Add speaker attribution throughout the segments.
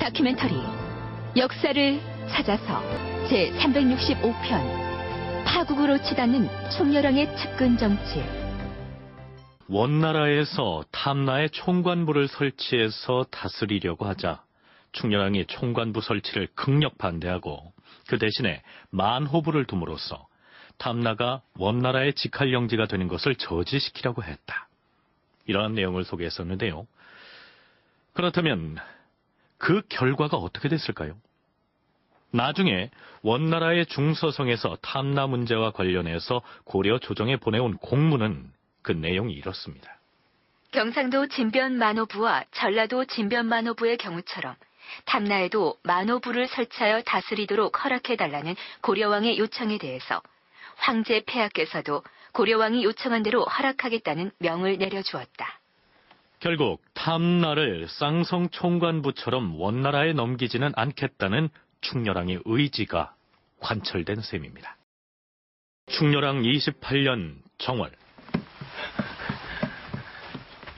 Speaker 1: 다큐멘터리 역사를 찾아서 제365편 파국으로 치닫는 충렬왕의 측근 정치.
Speaker 2: 원나라에서 탐나의 총관부를 설치해서 다스리려고 하자 충렬왕이 총관부 설치를 극력 반대하고 그 대신에 만호부를 둠으로써 탐나가 원나라의 직할령지가 되는 것을 저지시키려고 했다. 이러한 내용을 소개했었는데요. 그렇다면 그 결과가 어떻게 됐을까요? 나중에 원나라의 중서성에서 탐나 문제와 관련해서 고려 조정에 보내온 공문은 그 내용이 이렇습니다.
Speaker 1: 경상도 진변만호부와 전라도 진변만호부의 경우처럼 탐나에도 만호부를 설치하여 다스리도록 허락해달라는 고려왕의 요청에 대해서 황제 폐하께서도 고려왕이 요청한 대로 허락하겠다는 명을 내려주었다.
Speaker 2: 결국 탐나를 쌍성 총관부처럼 원나라에 넘기지는 않겠다는 충렬왕의 의지가 관철된 셈입니다. 충렬왕 28년 정월.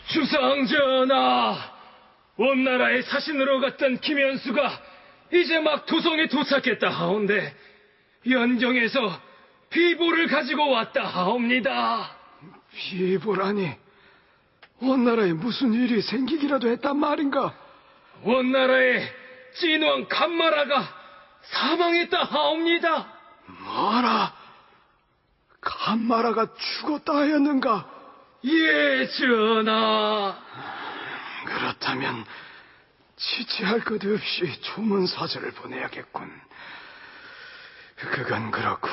Speaker 3: 주상전하, 원나라의 사신으로 갔던 김현수가 이제 막 도성에 도착했다 하온데 연정에서 비보를 가지고 왔다 하옵니다.
Speaker 4: 비보라니, 원나라에 무슨 일이 생기기라도 했단 말인가?
Speaker 3: 원나라의 진왕 간마라가 사망했다 하옵니다.
Speaker 4: 뭐라? 간마라가 죽었다 하였는가?
Speaker 3: 예, 전하.
Speaker 4: 그렇다면 지체할 것 없이 조문사절을 보내야겠군. 그건 그렇고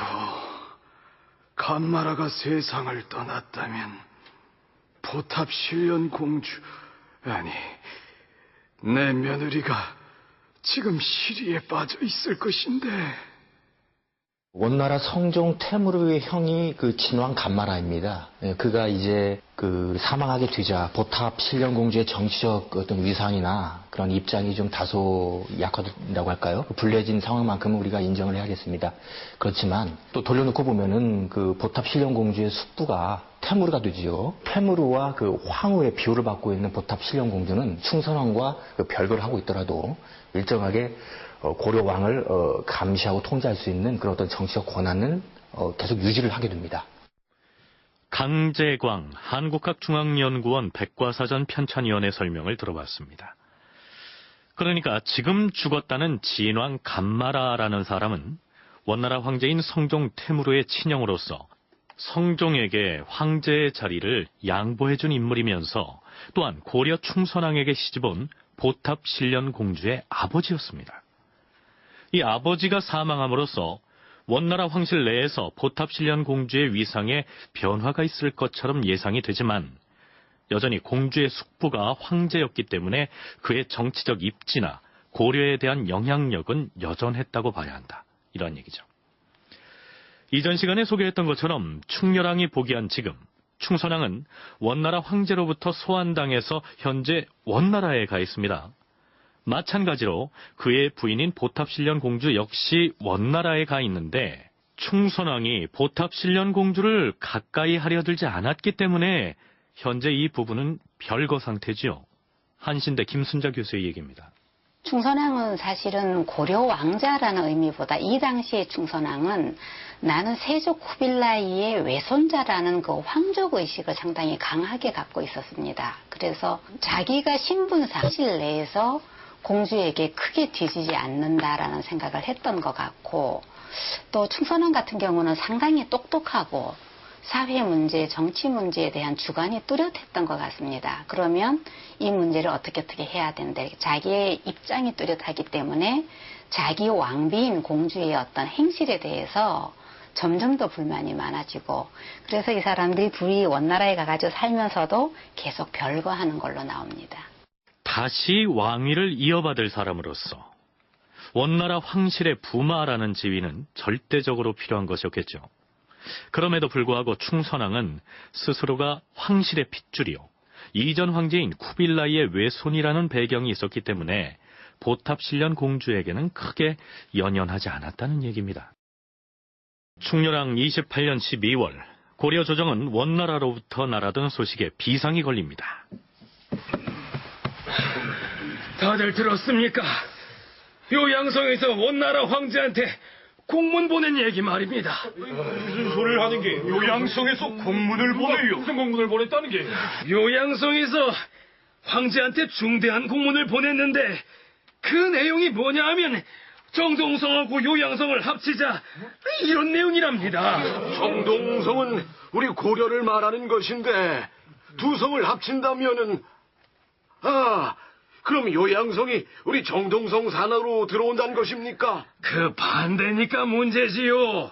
Speaker 4: 간마라가 세상을 떠났다면 보탑 신련 공주, 아니 내 며느리가 지금 시리에 빠져 있을 것인데.
Speaker 5: 원나라 성종 태무르의 형이 그 진왕 간마라입니다. 그가 이제 사망하게 되자 보탑 신련공주의 정치적 어떤 위상이나 그런 입장이 좀 다소 약화된다고 할까요? 불리해진 상황만큼은 우리가 인정을 해야겠습니다. 그렇지만 또 돌려놓고 보면은 그 보탑 신련공주의 숙부가 태무르가 되지요. 태무르와 그 황후의 비호를 받고 있는 보탑 신련공주는 충선왕과 별거를 하고 있더라도 일정하게 고려 왕을 감시하고 통제할 수 있는 그런 어떤 정치적 권한을 계속 유지를 하게 됩니다.
Speaker 2: 강재광 한국학중앙연구원 백과사전 편찬위원회 설명을 들어봤습니다. 그러니까 지금 죽었다는 진왕 간마라라는 사람은 원나라 황제인 성종 태무르의 친형으로서 성종에게 황제의 자리를 양보해준 인물이면서 또한 고려 충선왕에게 시집온 보탑 신련 공주의 아버지였습니다. 이 아버지가 사망함으로써 원나라 황실 내에서 보탑 신련 공주의 위상에 변화가 있을 것처럼 예상이 되지만 여전히 공주의 숙부가 황제였기 때문에 그의 정치적 입지나 고려에 대한 영향력은 여전했다고 봐야 한다. 이런 얘기죠. 이전 시간에 소개했던 것처럼 충렬왕이 보기한 지금 충선왕은 원나라 황제로부터 소환당해서 현재 원나라에 가 있습니다. 마찬가지로 그의 부인인 보탑 신련 공주 역시 원나라에 가 있는데 충선왕이 보탑 신련 공주를 가까이 하려 들지 않았기 때문에 현재 이 부부는 별거 상태지요. 한신대 김순자 교수의 얘기입니다.
Speaker 6: 충선왕은 사실은 고려 왕자라는 의미보다 이 당시의 충선왕은 나는 세족 쿠빌라이의 외손자라는 그 황족 의식을 상당히 강하게 갖고 있었습니다. 그래서 자기가 신분상 실 내에서 공주에게 크게 뒤지지 않는다라는 생각을 했던 것 같고, 또 충선왕 같은 경우는 상당히 똑똑하고 사회 문제, 정치 문제에 대한 주관이 뚜렷했던 것 같습니다. 그러면 이 문제를 어떻게 해야 된다. 자기의 입장이 뚜렷하기 때문에 자기 왕비인 공주의 어떤 행실에 대해서 점점 더 불만이 많아지고, 그래서 이 사람들이 둘이 원나라에 가가지고 살면서도 계속 별거하는 걸로 나옵니다.
Speaker 2: 다시 왕위를 이어받을 사람으로서 원나라 황실의 부마라는 지위는 절대적으로 필요한 것이었겠죠. 그럼에도 불구하고 충선왕은 스스로가 황실의 핏줄이요, 이전 황제인 쿠빌라이의 외손이라는 배경이 있었기 때문에 보탑 신련 공주에게는 크게 연연하지 않았다는 얘기입니다. 충렬왕 28년 12월 고려 조정은 원나라로부터 날아든 소식에 비상이 걸립니다.
Speaker 3: 다들 들었습니까? 요양성에서 원나라 황제한테 공문 보낸 얘기 말입니다.
Speaker 7: 무슨 소리를 하는 게 요양성에서 공문을 보내요?
Speaker 3: 무슨 공문을 보냈다는 게? 요양성에서 황제한테 중대한 공문을 보냈는데 그 내용이 뭐냐 하면 정동성하고 요양성을 합치자 이런 내용이랍니다.
Speaker 4: 정동성은 우리 고려를 말하는 것인데 두 성을 합친다면은 그럼 요양성이 우리 정동성 산하로 들어온다는 것입니까?
Speaker 3: 그 반대니까 문제지요.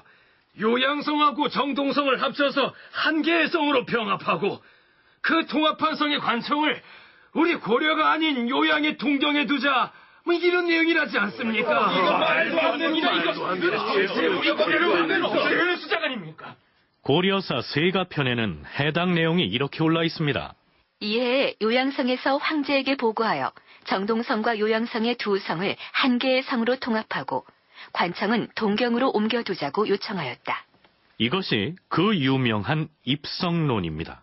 Speaker 3: 요양성하고 정동성을 합쳐서 한 개의 성으로 병합하고 그 통합한 성의 관청을 우리 고려가 아닌 요양의 동경에 두자, 뭐 이런 내용이라지 않습니까? 이거 말도 안 됩니다. 이거 우리 고려를 왜 수작 아닙니까?
Speaker 2: 고려사 세가편에는 해당 내용이 이렇게 올라 있습니다.
Speaker 1: 이에 요양성에서 황제에게 보고하여 정동성과 요양성의 두 성을 한 개의 성으로 통합하고 관청은 동경으로 옮겨두자고 요청하였다.
Speaker 2: 이것이 그 유명한 입성론입니다.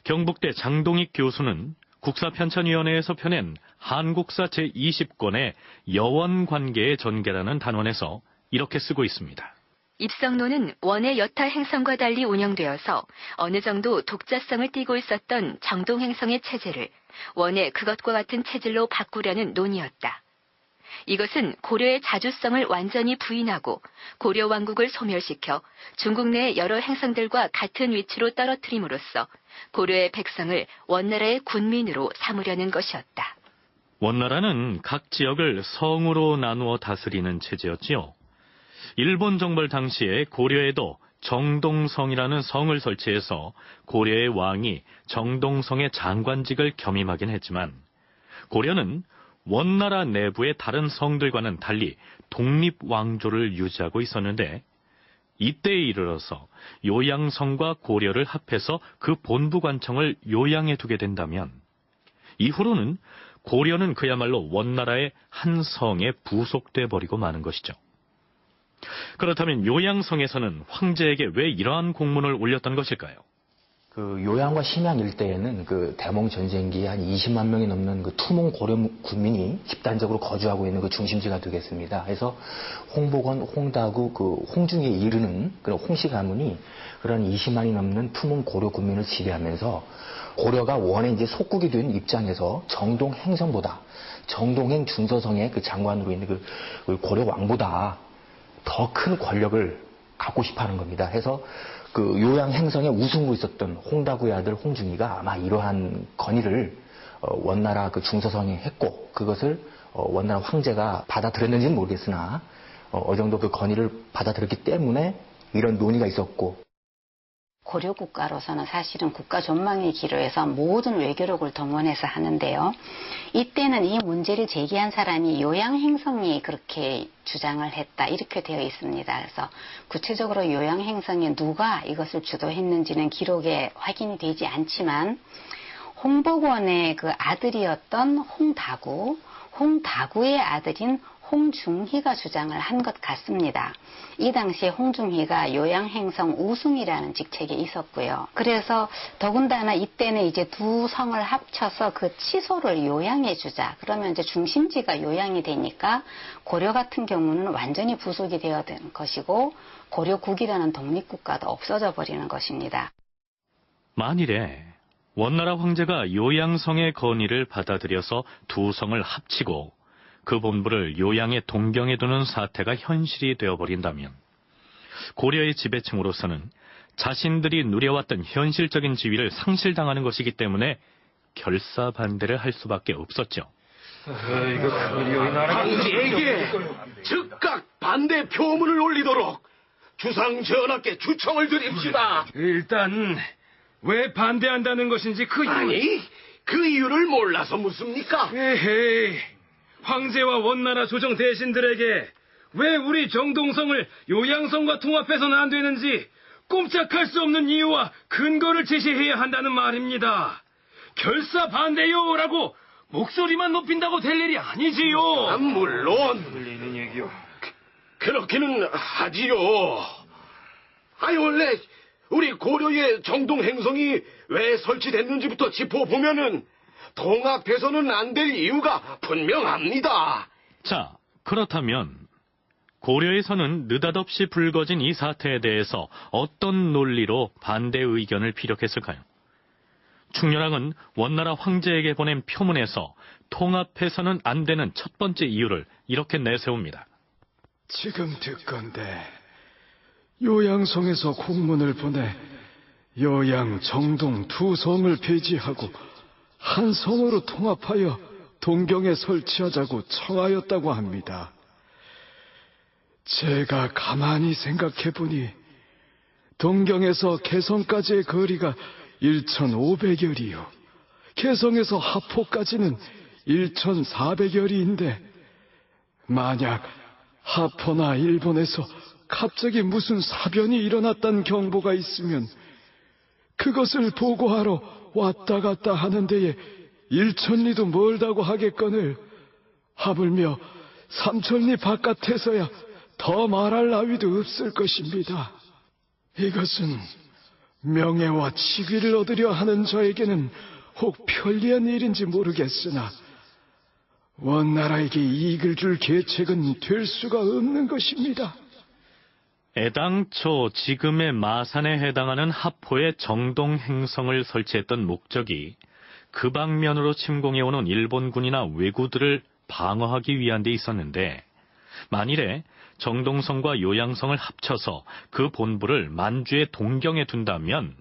Speaker 2: 경북대 장동익 교수는 국사편찬위원회에서 펴낸 한국사 제20권의 여원관계의 전개라는 단원에서 이렇게 쓰고 있습니다.
Speaker 1: 입성론은 원의 여타 행성과 달리 운영되어서 어느 정도 독자성을 띠고 있었던 정동행성의 체제를 원의 그것과 같은 체질로 바꾸려는 논의였다. 이것은 고려의 자주성을 완전히 부인하고 고려 왕국을 소멸시켜 중국 내 여러 행성들과 같은 위치로 떨어뜨림으로써 고려의 백성을 원나라의 군민으로 삼으려는 것이었다.
Speaker 2: 원나라는 각 지역을 성으로 나누어 다스리는 체제였지요. 일본 정벌 당시에 고려에도 정동성이라는 성을 설치해서 고려의 왕이 정동성의 장관직을 겸임하긴 했지만 고려는 원나라 내부의 다른 성들과는 달리 독립왕조를 유지하고 있었는데 이때에 이르러서 요양성과 고려를 합해서 그 본부관청을 요양에 두게 된다면 이후로는 고려는 그야말로 원나라의 한 성에 부속돼 버리고 마는 것이죠. 그렇다면 요양성에서는 황제에게 왜 이러한 공문을 올렸던 것일까요?
Speaker 5: 그 요양과 심양 일대에는 그 대몽 전쟁기에 한 20만 명이 넘는 그 투몽 고려 군민이 집단적으로 거주하고 있는 그 중심지가 되겠습니다. 그래서 홍복원, 홍다구, 그 홍중에 이르는 그런 홍씨 가문이 그런 20만이 넘는 투몽 고려 군민을 지배하면서 고려가 원의 이제 속국이 된 입장에서 정동 행성보다 정동행 중서성의 그 장관으로 있는 그 고려 왕보다 더 큰 권력을 갖고 싶어 하는 겁니다. 해서 그 요양 행성의 우승으로 있었던 홍다구의 아들 홍중이가 아마 이러한 건의를 원나라 그 중서성에 했고 그것을 원나라 황제가 받아들였는지는 모르겠으나 어느 정도 그 건의를 받아들였기 때문에 이런 논의가 있었고
Speaker 6: 고려 국가로서는 사실은 국가 전망의 길을 해서 모든 외교력을 동원해서 하는데요. 이때는 이 문제를 제기한 사람이 요양행성이 그렇게 주장을 했다 이렇게 되어 있습니다. 그래서 구체적으로 요양행성에 누가 이것을 주도했는지는 기록에 확인이 되지 않지만 홍복원의 그 아들이었던 홍다구의 아들인 홍중희가 주장을 한 것 같습니다. 이 당시에 홍중희가 요양행성 우승이라는 직책에 있었고요. 그래서 더군다나 이때는 이제 두 성을 합쳐서 그 치소를 요양해 주자. 그러면 이제 중심지가 요양이 되니까 고려 같은 경우는 완전히 부속이 되어 든 것이고 고려국이라는 독립국가도 없어져 버리는 것입니다.
Speaker 2: 만일에 원나라 황제가 요양성의 건의를 받아들여서 두 성을 합치고 그 본부를 요양의 동경에 두는 사태가 현실이 되어버린다면 고려의 지배층으로서는 자신들이 누려왔던 현실적인 지위를 상실당하는 것이기 때문에 결사반대를 할 수밖에 없었죠.
Speaker 4: 황제에게 즉각 반대 표문을 올리도록 주상 전하께 주청을 드립시다.
Speaker 3: 일단 왜 반대한다는 것인지
Speaker 4: 아니, 그 이유를 몰라서 묻습니까?
Speaker 3: 에헤이, 황제와 원나라 조정 대신들에게 왜 우리 정동성을 요양성과 통합해서는 안 되는지 꼼짝할 수 없는 이유와 근거를 제시해야 한다는 말입니다. 결사 반대요라고 목소리만 높인다고 될 일이 아니지요.
Speaker 4: 물론 그렇기는 하지요. 원래 우리 고려의 정동행성이 왜 설치됐는지부터 짚어보면은 통합해서는 안 될 이유가 분명합니다.
Speaker 2: 자, 그렇다면 고려에서는 느닷없이 불거진 이 사태에 대해서 어떤 논리로 반대 의견을 피력했을까요? 충렬왕은 원나라 황제에게 보낸 표문에서 통합해서는 안 되는 첫 번째 이유를 이렇게 내세웁니다.
Speaker 4: 지금 듣건대 요양성에서 공문을 보내 여양, 정동 두 성을 폐지하고 한 성으로 통합하여 동경에 설치하자고 청하였다고 합니다. 제가 가만히 생각해보니 동경에서 개성까지의 거리가 1,500여리요. 개성에서 하포까지는 1,400여리인데 만약 하포나 일본에서 갑자기 무슨 사변이 일어났다는 경보가 있으면 그것을 보고하러 왔다 갔다 하는 데에 1,000리도 멀다고 하겠거늘 하물며 3,000리 바깥에서야 더 말할 나위도 없을 것입니다. 이것은 명예와 직위를 얻으려 하는 저에게는 혹 편리한 일인지 모르겠으나 원나라에게 이익을 줄 계책은 될 수가 없는 것입니다.
Speaker 2: 애당초 지금의 마산에 해당하는 하포의 정동 행성을 설치했던 목적이 그 방면으로 침공해오는 일본군이나 왜구들을 방어하기 위한 데 있었는데 만일에 정동성과 요양성을 합쳐서 그 본부를 만주의 동경에 둔다면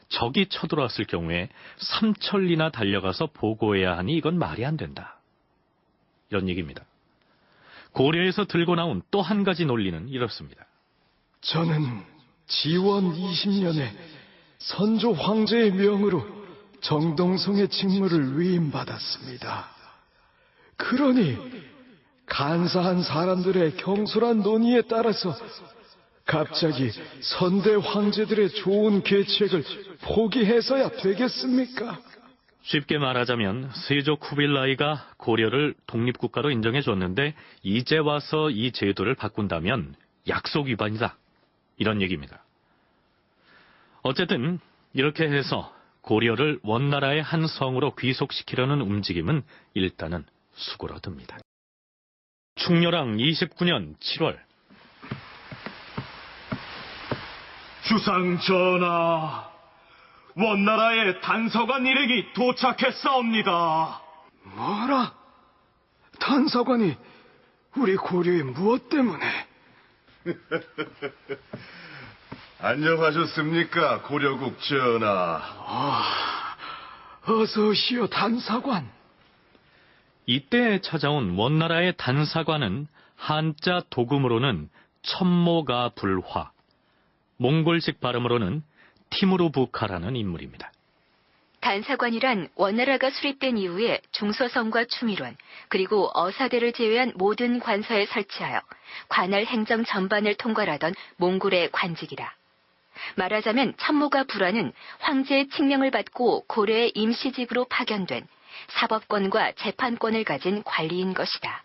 Speaker 2: 적이 쳐들어왔을 경우에 3천리나 달려가서 보고해야 하니 이건 말이 안 된다. 이런 얘기입니다. 고려에서 들고 나온 또 한 가지 논리는 이렇습니다.
Speaker 4: 저는 지원 20년에 선조 황제의 명으로 정동성의 직무를 위임받았습니다. 그러니 간사한 사람들의 경솔한 논의에 따라서 갑자기 선대 황제들의 좋은 계책을 포기해서야 되겠습니까?
Speaker 2: 쉽게 말하자면 세조 쿠빌라이가 고려를 독립국가로 인정해줬는데 이제 와서 이 제도를 바꾼다면 약속 위반이다. 이런 얘기입니다. 어쨌든 이렇게 해서 고려를 원나라의 한 성으로 귀속시키려는 움직임은 일단은 수그러듭니다. 충렬왕 29년 7월
Speaker 7: 주상 전하, 원나라의 단서관 일행이 도착했사옵니다.
Speaker 4: 뭐라? 단사관이 우리 고려에 무엇 때문에?
Speaker 8: 안녕하셨습니까, 고려국 전하.
Speaker 4: 어서 오시오, 단사관.
Speaker 2: 이때 찾아온 원나라의 단사관은 한자 도금으로는 천모가 불화, 몽골식 발음으로는 티무르부카라는 인물입니다.
Speaker 1: 단사관이란 원나라가 수립된 이후에 중서성과 충일원 그리고 어사대를 제외한 모든 관서에 설치하여 관할 행정 전반을 통괄하던 몽골의 관직이다. 말하자면 천모가 불화는 황제의 칙명을 받고 고려의 임시직으로 파견된 사법권과 재판권을 가진 관리인 것이다.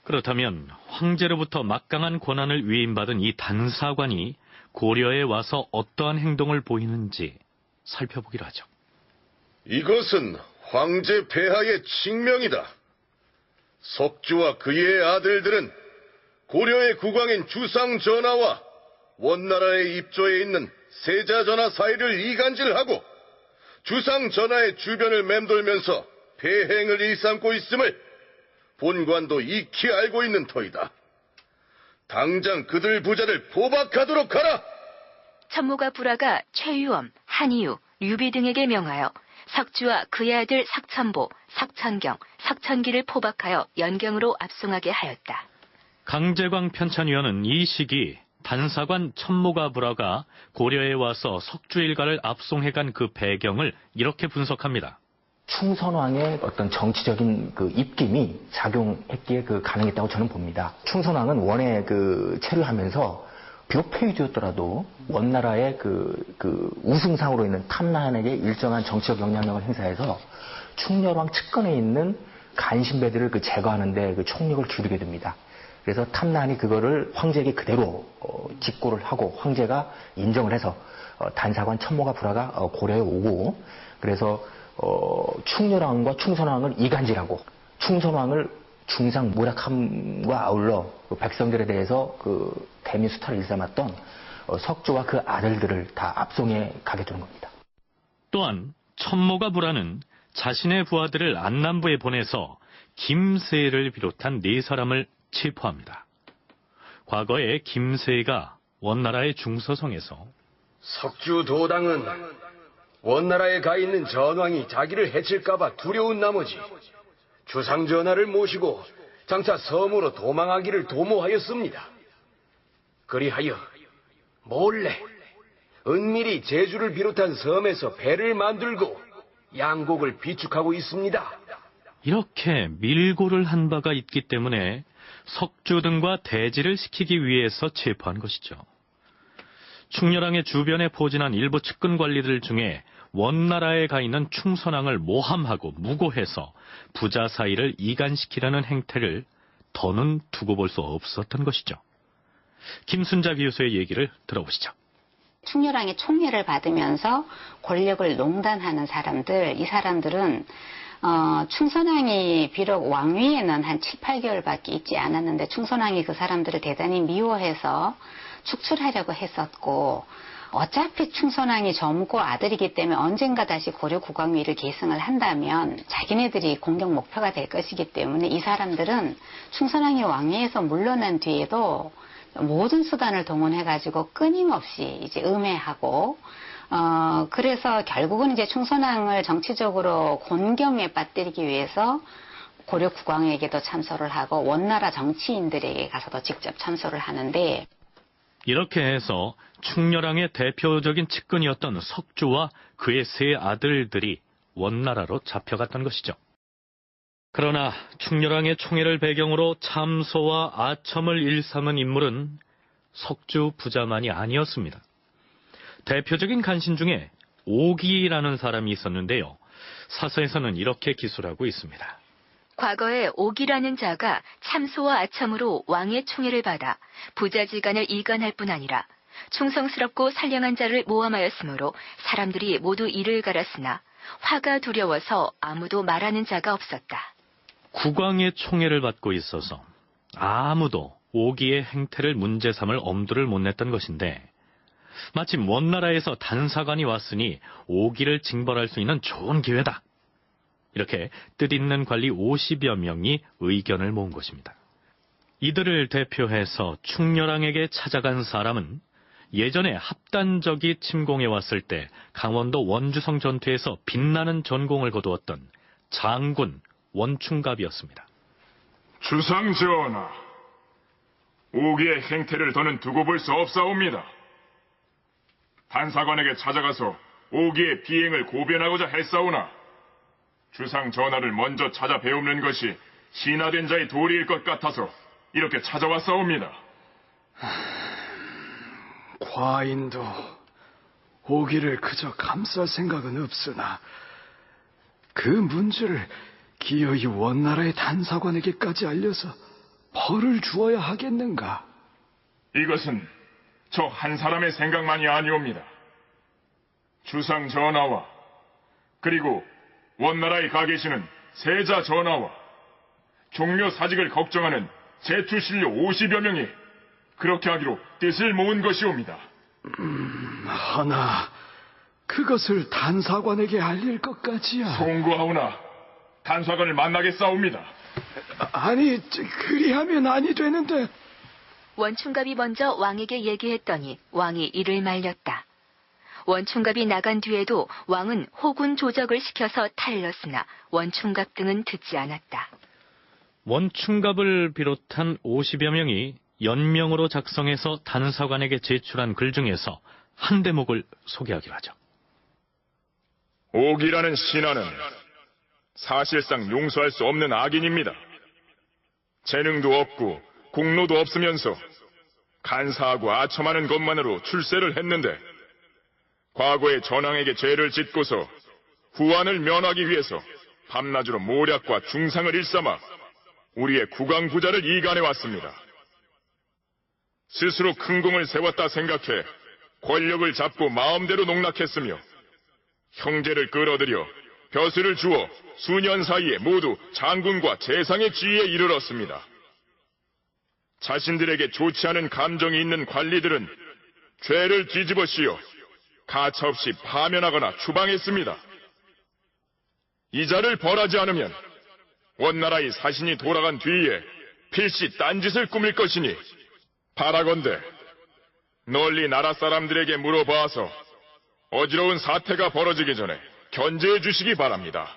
Speaker 2: 그렇다면 황제로부터 막강한 권한을 위임받은 이 단사관이 고려에 와서 어떠한 행동을 보이는지 살펴보기로 하죠.
Speaker 8: 이것은 황제 폐하의 칙명이다. 석주와 그의 아들들은 고려의 국왕인 주상 전하와 원나라의 입조에 있는 세자 전하 사이를 이간질하고 주상 전하의 주변을 맴돌면서 폐행을 일삼고 있음을 본관도 익히 알고 있는 터이다. 당장 그들 부자를 포박하도록 하라.
Speaker 1: 천모가 불화가 최유엄, 한이유, 류비 등에게 명하여 석주와 그의 아들 석천보, 석천경, 석천기를 포박하여 연경으로 압송하게 하였다.
Speaker 2: 강제광 편찬위원은 이 시기 단사관 천모가 불화가 고려에 와서 석주 일가를 압송해간 그 배경을 이렇게 분석합니다.
Speaker 5: 충선왕의 어떤 정치적인 그 입김이 작용했기에 가능했다고 저는 봅니다. 충선왕은 원에 체류하면서 비록 폐위되었더라도 원나라의 우승상으로 있는 탐난에게 일정한 정치적 영향력을 행사해서 충렬왕 측근에 있는 간신배들을 제거하는데 총력을 기울이게 됩니다. 그래서 탐난이 그거를 황제에게 그대로 직고를 하고 황제가 인정을 해서 단사관 천모가 불화가 고려에 오고 그래서 충렬왕과 충선왕을 이간질하고 충선왕을 중상 모략함과 아울러 그 백성들에 대해서 그 대민 수탈을 일삼았던 석조와 그 아들들을 다 압송해 가게 되는 겁니다.
Speaker 2: 또한 천모가 부라는 자신의 부하들을 안남부에 보내서 김세를 비롯한 4사람을 체포합니다. 과거에 김세가 원나라의 중서성에서
Speaker 4: 석주 도당은 원나라에 가 있는 전왕이 자기를 해칠까봐 두려운 나머지 주상 전하를 모시고 장차 섬으로 도망하기를 도모하였습니다. 그리하여 몰래 은밀히 제주를 비롯한 섬에서 배를 만들고 양곡을 비축하고 있습니다.
Speaker 2: 이렇게 밀고를 한 바가 있기 때문에 석주 등과 대지를 시키기 위해서 체포한 것이죠. 충렬왕의 주변에 포진한 일부 측근 관리들 중에 원나라에 가 있는 충선왕을 모함하고 무고해서 부자 사이를 이간시키려는 행태를 더는 두고 볼 수 없었던 것이죠. 김순자 교수의 얘기를 들어보시죠.
Speaker 6: 충렬왕의 총애를 받으면서 권력을 농단하는 사람들, 이 사람들은 충선왕이 비록 왕위에는 한 7, 8개월밖에 있지 않았는데 충선왕이 그 사람들을 대단히 미워해서 축출하려고 했었고, 어차피 충선왕이 젊고 아들이기 때문에 언젠가 다시 고려 국왕위를 계승을 한다면 자기네들이 공격 목표가 될 것이기 때문에 이 사람들은 충선왕이 왕위에서 물러난 뒤에도 모든 수단을 동원해가지고 끊임없이 이제 음해하고, 그래서 결국은 이제 충선왕을 정치적으로 곤경에 빠뜨리기 위해서 고려 국왕에게도 참소를 하고 원나라 정치인들에게 가서도 직접 참소를 하는데,
Speaker 2: 이렇게 해서 충렬왕의 대표적인 측근이었던 석주와 그의 3 아들들이 원나라로 잡혀갔던 것이죠. 그러나 충렬왕의 총애를 배경으로 참소와 아첨을 일삼은 인물은 석주 부자만이 아니었습니다. 대표적인 간신 중에 오기라는 사람이 있었는데요. 사서에서는 이렇게 기술하고 있습니다.
Speaker 1: 과거에 오기라는 자가 참소와 아첨으로 왕의 총애를 받아 부자지간을 이간할 뿐 아니라 충성스럽고 선량한 자를 모함하였으므로 사람들이 모두 이를 갈았으나 화가 두려워서 아무도 말하는 자가 없었다.
Speaker 2: 국왕의 총애를 받고 있어서 아무도 오기의 행태를 문제 삼을 엄두를 못 냈던 것인데, 마침 원나라에서 단사관이 왔으니 오기를 징벌할 수 있는 좋은 기회다. 이렇게 뜻있는 관리 50여 명이 의견을 모은 것입니다. 이들을 대표해서 충렬왕에게 찾아간 사람은 예전에 합단적이 침공해 왔을 때 강원도 원주성 전투에서 빛나는 전공을 거두었던 장군 원충갑이었습니다.
Speaker 7: 주상 전하, 오기의 행태를 더는 두고 볼 수 없사옵니다. 단사관에게 찾아가서 오기의 비행을 고변하고자 했사오나 주상 전하를 먼저 찾아 배우는 것이 신하된 자의 도리일 것 같아서 이렇게 찾아왔사옵니다.
Speaker 4: 과인도 오기를 그저 감쌀 생각은 없으나 그 문제를 기어이 원나라의 단사관에게까지 알려서 벌을 주어야 하겠는가?
Speaker 7: 이것은 저 한 사람의 생각만이 아니옵니다. 주상 전하와 그리고 원나라에 가 계시는 세자 전하와 종묘 사직을 걱정하는 제투신료 50여 명이 그렇게 하기로 뜻을 모은 것이옵니다.
Speaker 4: 하나 그것을 단사관에게 알릴 것까지야.
Speaker 7: 송구하오나 단사관을 만나겠사옵니다.
Speaker 4: 아니 그리하면 아니 되는데.
Speaker 1: 원충갑이 먼저 왕에게 얘기했더니 왕이 이를 말렸다. 원충갑이 나간 뒤에도 왕은 호군 조적을 시켜서 타일렀으나 원충갑 등은 듣지 않았다.
Speaker 2: 원충갑을 비롯한 50여 명이 연명으로 작성해서 단사관에게 제출한 글 중에서 한 대목을 소개하기로 하죠.
Speaker 7: 오기라는 신하는 사실상 용서할 수 없는 악인입니다. 재능도 없고 공로도 없으면서 간사하고 아첨하는 것만으로 출세를 했는데 과거에 전왕에게 죄를 짓고서 후환을 면하기 위해서 밤낮으로 모략과 중상을 일삼아 우리의 국왕 부자를 이간해왔습니다. 스스로 큰 공을 세웠다 생각해 권력을 잡고 마음대로 농락했으며 형제를 끌어들여 벼슬을 주어 수년 사이에 모두 장군과 재상의 지위에 이르렀습니다. 자신들에게 좋지 않은 감정이 있는 관리들은 죄를 뒤집어 씌워 가차없이 파면하거나 추방했습니다. 이자를 벌하지 않으면 원나라의 사신이 돌아간 뒤에 필시 딴짓을 꾸밀 것이니 바라건대 널리 나라 사람들에게 물어봐서 어지러운 사태가 벌어지기 전에 견제해 주시기 바랍니다.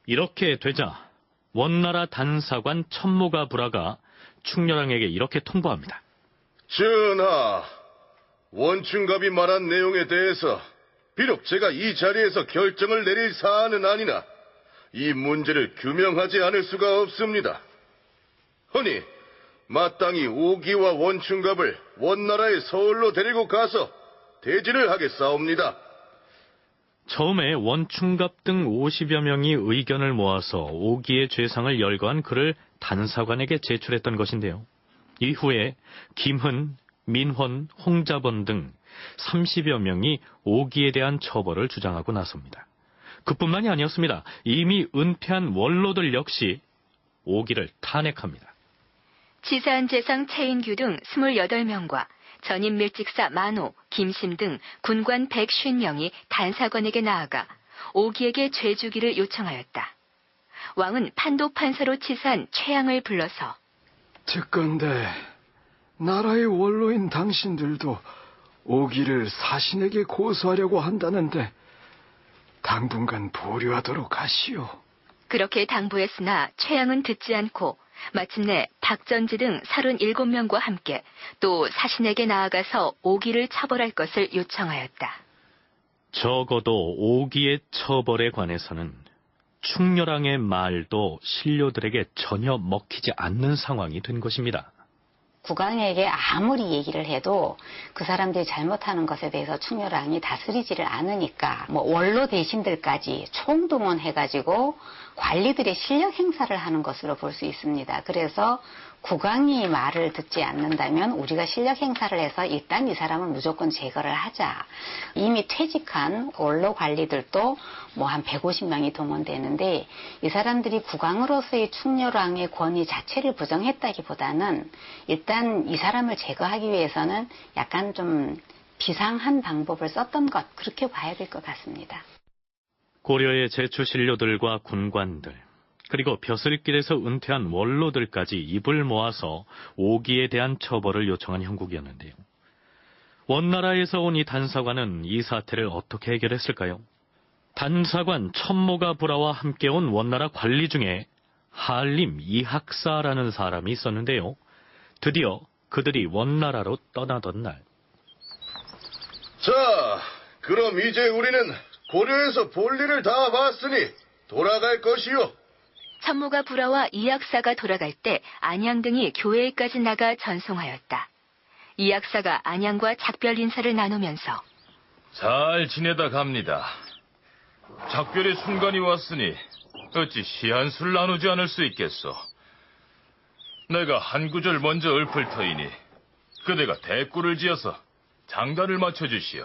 Speaker 2: 이렇게 되자 원나라 단사관 천모가 불화가 충렬왕에게 이렇게 통보합니다.
Speaker 8: 전하, 원충갑이 말한 내용에 대해서 비록 제가 이 자리에서 결정을 내릴 사안은 아니나 이 문제를 규명하지 않을 수가 없습니다. 허니 마땅히 오기와 원충갑을 원나라의 서울로 데리고 가서 대진을 하겠사옵니다.
Speaker 2: 처음에 원충갑 등 50여 명이 의견을 모아서 오기의 죄상을 열거한 글을 단사관에게 제출했던 것인데요. 이후에 김흔, 민헌, 홍자본 등 30여 명이 오기에 대한 처벌을 주장하고 나섭니다. 그뿐만이 아니었습니다. 이미 은폐한 원로들 역시 오기를 탄핵합니다.
Speaker 1: 치사한 재상 최인규 등 28명과 전임 밀직사 만호, 김심 등 군관 150명이 단사관에게 나아가 오기에게 죄주기를 요청하였다. 왕은 판도 판사로 치사한 최양을 불러서
Speaker 3: 특건대 나라의 원로인 당신들도 오기를 사신에게 고소하려고 한다는데 당분간 보류하도록 하시오.
Speaker 1: 그렇게 당부했으나 최양은 듣지 않고 마침내 박전지 등 37명과 함께 또 사신에게 나아가서 오기를 처벌할 것을 요청하였다.
Speaker 2: 적어도 오기의 처벌에 관해서는 충렬왕의 말도 신료들에게 전혀 먹히지 않는 상황이 된 것입니다.
Speaker 6: 국왕에게 아무리 얘기를 해도 그 사람들이 잘못하는 것에 대해서 충렬왕이 다스리지를 않으니까 원로 대신들까지 총동원해가지고 관리들의 실력 행사를 하는 것으로 볼 수 있습니다. 그래서 국왕이 말을 듣지 않는다면 우리가 실력 행사를 해서 일단 이 사람을 무조건 제거를 하자. 이미 퇴직한 원로 관리들도 한 150명이 동원되는데 이 사람들이 국왕으로서의 충렬왕의 권위 자체를 부정했다기보다는 일단 이 사람을 제거하기 위해서는 약간 좀 비상한 방법을 썼던 것, 그렇게 봐야 될 것 같습니다.
Speaker 2: 고려의 제추신료들과 군관들, 그리고 벼슬길에서 은퇴한 원로들까지 입을 모아서 오기에 대한 처벌을 요청한 형국이었는데요. 원나라에서 온 이 단사관은 이 사태를 어떻게 해결했을까요? 단사관 천모가 불화와 함께 온 원나라 관리 중에 한림 이학사라는 사람이 있었는데요. 드디어 그들이 원나라로 떠나던 날.
Speaker 8: 자, 그럼 이제 우리는 고려에서 볼일을 다 봤으니 돌아갈 것이요.
Speaker 1: 천모가 불화와 이학사가 돌아갈 때 안양 등이 교회에까지 나가 전송하였다. 이학사가 안양과 작별 인사를 나누면서
Speaker 9: 잘 지내다 갑니다. 작별의 순간이 왔으니 어찌 시한술 나누지 않을 수 있겠소. 내가 한 구절 먼저 읊을 터이니 그대가 대꾸를 지어서 장단을 맞춰주시오.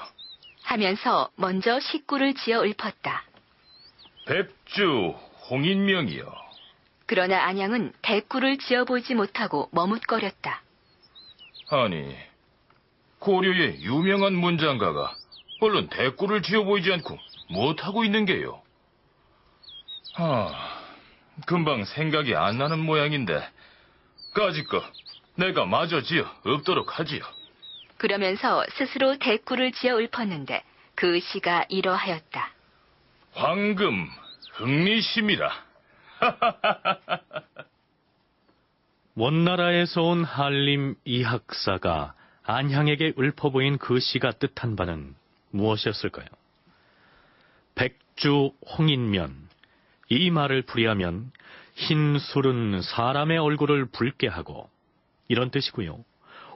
Speaker 1: 하면서 먼저 식구를 지어 읊었다.
Speaker 9: 백주 홍인명이요.
Speaker 1: 그러나 안양은 대꾸를 지어보지 못하고 머뭇거렸다.
Speaker 9: 아니, 고려의 유명한 문장가가 얼른 대꾸를 지어 보이지 않고 못하고 있는 게요. 금방 생각이 안 나는 모양인데 까짓거 내가 마저 지어 읊도록 하지요.
Speaker 1: 그러면서 스스로 대꾸를 지어 읊었는데 그 시가 이러하였다.
Speaker 9: 황금 흥리심이라.
Speaker 2: 원나라에서 온 한림 이학사가 안향에게 읊어보인 그 시가 뜻한 바는 무엇이었을까요? 백주 홍인면, 이 말을 풀이하면 흰 술은 사람의 얼굴을 붉게 하고, 이런 뜻이고요.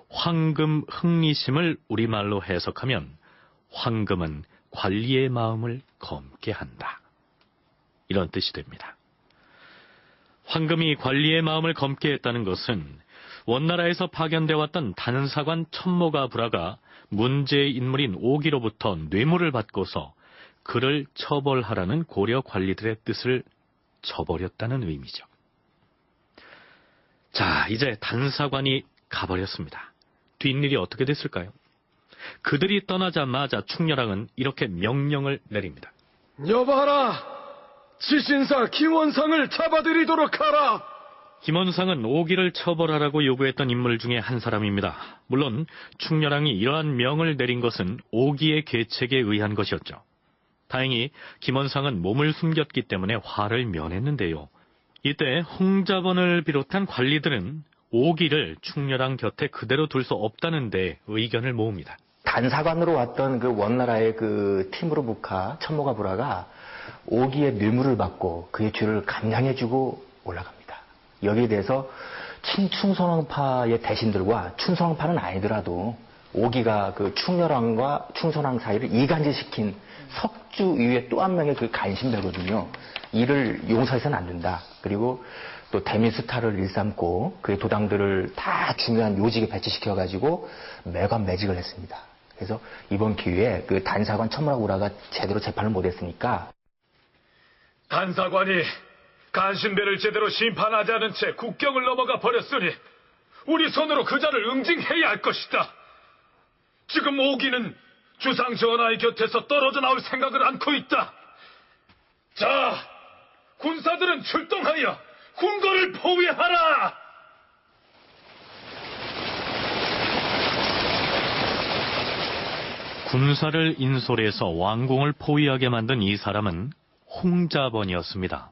Speaker 2: 황금 흥리심을 우리말로 해석하면 황금은 관리의 마음을 검게 한다, 이런 뜻이 됩니다. 황금이 관리의 마음을 검게 했다는 것은 원나라에서 파견되어 왔던 단사관 천모가 불화가 문제의 인물인 오기로부터 뇌물을 받고서 그를 처벌하라는 고려 관리들의 뜻을 저버렸다는 의미죠. 자, 이제 단사관이 가버렸습니다. 뒷일이 어떻게 됐을까요? 그들이 떠나자마자 충렬왕은 이렇게 명령을 내립니다.
Speaker 4: 여봐라! 지신사 김원상을 잡아들이도록 하라!
Speaker 2: 김원상은 오기를 처벌하라고 요구했던 인물 중에 한 사람입니다. 물론 충렬왕이 이러한 명을 내린 것은 오기의 계책에 의한 것이었죠. 다행히 김원상은 몸을 숨겼기 때문에 화를 면했는데요. 이때 홍자번을 비롯한 관리들은 오기를 충렬왕 곁에 그대로 둘 수 없다는 데 의견을 모읍니다.
Speaker 5: 단사관으로 왔던 그 원나라의 그 티무르부카 천모가부라가 오기의 밀물을 받고 그의 죄를 감량해주고 올라갑니다. 여기에 대해서 친충선왕파의 대신들과 충선왕파는 아니더라도 오기가 그 충렬왕과 충선왕 사이를 이간질시킨 석주 이후에 또 한 명의 그 간신배거든요. 이를 용서해서는 안 된다. 그리고 또 데미스타를 일삼고 그의 도당들을 다 중요한 요직에 배치시켜가지고 매관매직을 했습니다. 그래서 이번 기회에 그 단사관 천모가부라가 제대로 재판을 못했으니까
Speaker 3: 단사관이 간신배를 제대로 심판하지 않은 채 국경을 넘어가 버렸으니 우리 손으로 그 자를 응징해야 할 것이다. 지금 오기는 주상 전하의 곁에서 떨어져 나올 생각을 않고 있다. 자, 군사들은 출동하여 궁궐을 포위하라!
Speaker 2: 군사를 인솔해서 왕궁을 포위하게 만든 이 사람은 홍자번이었습니다.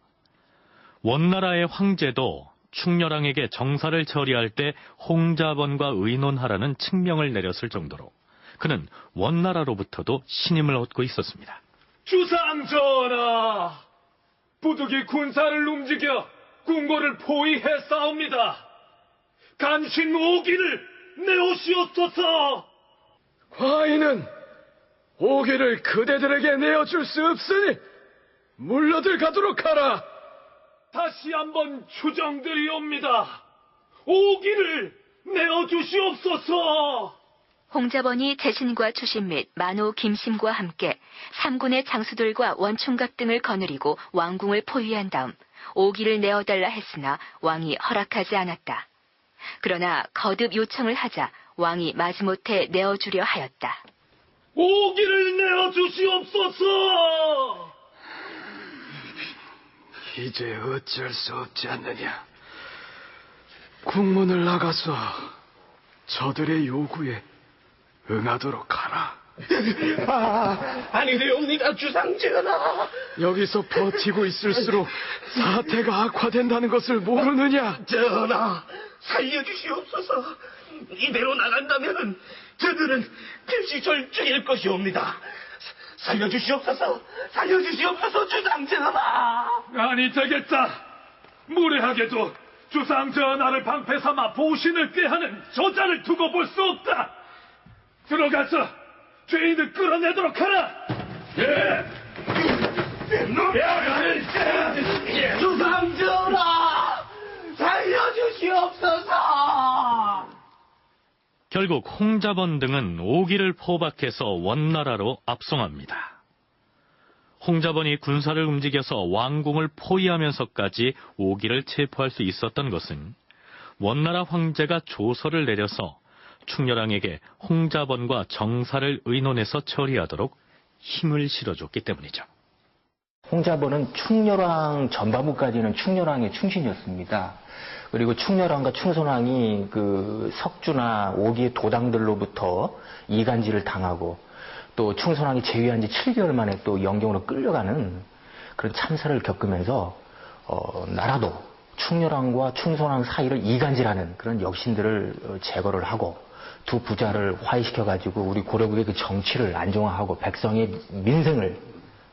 Speaker 2: 원나라의 황제도 충렬왕에게 정사를 처리할 때 홍자번과 의논하라는 칙명을 내렸을 정도로 그는 원나라로부터도 신임을 얻고 있었습니다.
Speaker 3: 주상 전하, 부득이 군사를 움직여 궁궐을 포위해 싸웁니다. 간신 오기를 내오시옵소서.
Speaker 4: 과인은 오기를 그대들에게 내어줄 수 없으니 물러들 가도록 하라.
Speaker 3: 다시 한번 추정드리옵니다. 오기를 내어주시옵소서.
Speaker 1: 홍자번이 재신과 추신 및 만호 김심과 함께 3군의 장수들과 원총각 등을 거느리고 왕궁을 포위한 다음 오기를 내어달라 했으나 왕이 허락하지 않았다. 그러나 거듭 요청을 하자 왕이 마지못해 내어주려 하였다.
Speaker 3: 오기를 내어주시옵소서.
Speaker 4: 이제 어쩔 수 없지 않느냐. 국문을 나가서 저들의 요구에 응하도록 하라.
Speaker 8: 아니되옵니다, 주상전하.
Speaker 4: 여기서 버티고 있을수록 사태가 악화된다는 것을 모르느냐.
Speaker 8: 전하, 살려주시옵소서. 이대로 나간다면 저들은 필시 절중일 것이옵니다. 살려주시옵소서, 주상전하.
Speaker 3: 아니 되겠다. 무례하게도 주상전하를 방패 삼아 보신을 꾀하는 저자를 두고 볼 수 없다. 들어가서 죄인을 끌어내도록 하라. 예.
Speaker 8: 주상전하, 살려주시옵소서.
Speaker 2: 결국 홍자번 등은 오기를 포박해서 원나라로 압송합니다. 홍자번이 군사를 움직여서 왕궁을 포위하면서까지 오기를 체포할 수 있었던 것은 원나라 황제가 조서를 내려서 충렬왕에게 홍자번과 정사를 의논해서 처리하도록 힘을 실어줬기 때문이죠.
Speaker 5: 홍자번은 충렬왕 전반부까지는 충렬왕의 충신이었습니다. 그리고 충렬왕과 충선왕이 그 석주나 오기의 도당들로부터 이간질을 당하고 또 충선왕이 재위한 지 7개월 만에 또 영경으로 끌려가는 그런 참사를 겪으면서 나라도 충렬왕과 충선왕 사이를 이간질하는 그런 역신들을 제거를 하고 두 부자를 화해시켜가지고 우리 고려국의 그 정치를 안정화하고 백성의 민생을